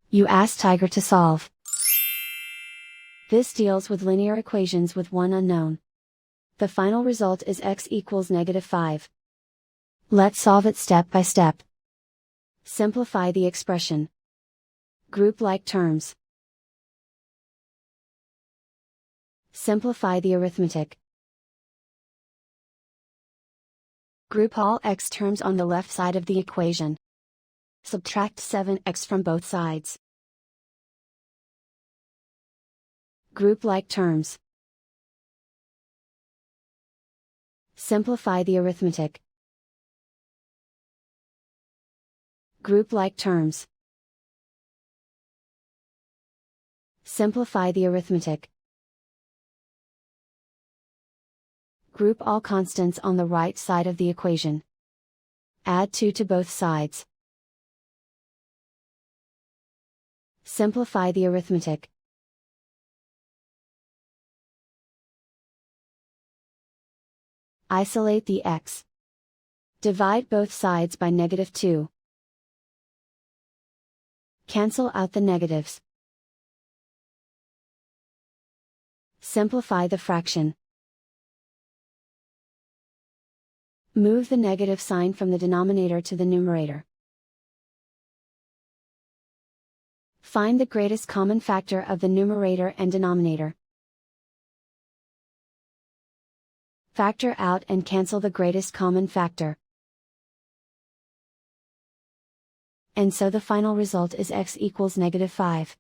You ask Tiger to solve. This deals with linear equations with one unknown. The final result is x equals -5. Let's solve it step by step. Simplify the expression. Group like terms. Simplify the arithmetic. Group all x terms on the left side of the equation. Subtract 7x from both sides. Group like terms. Simplify the arithmetic. Group like terms. Simplify the arithmetic. Group all constants on the right side of the equation. Add 2 to both sides. Simplify the arithmetic. Isolate the x. Divide both sides by -2. Cancel out the negatives. Simplify the fraction. Move the negative sign from the denominator to the numerator. Find the greatest common factor of the numerator and denominator. Factor out and cancel the greatest common factor. And so the final result is x equals -5.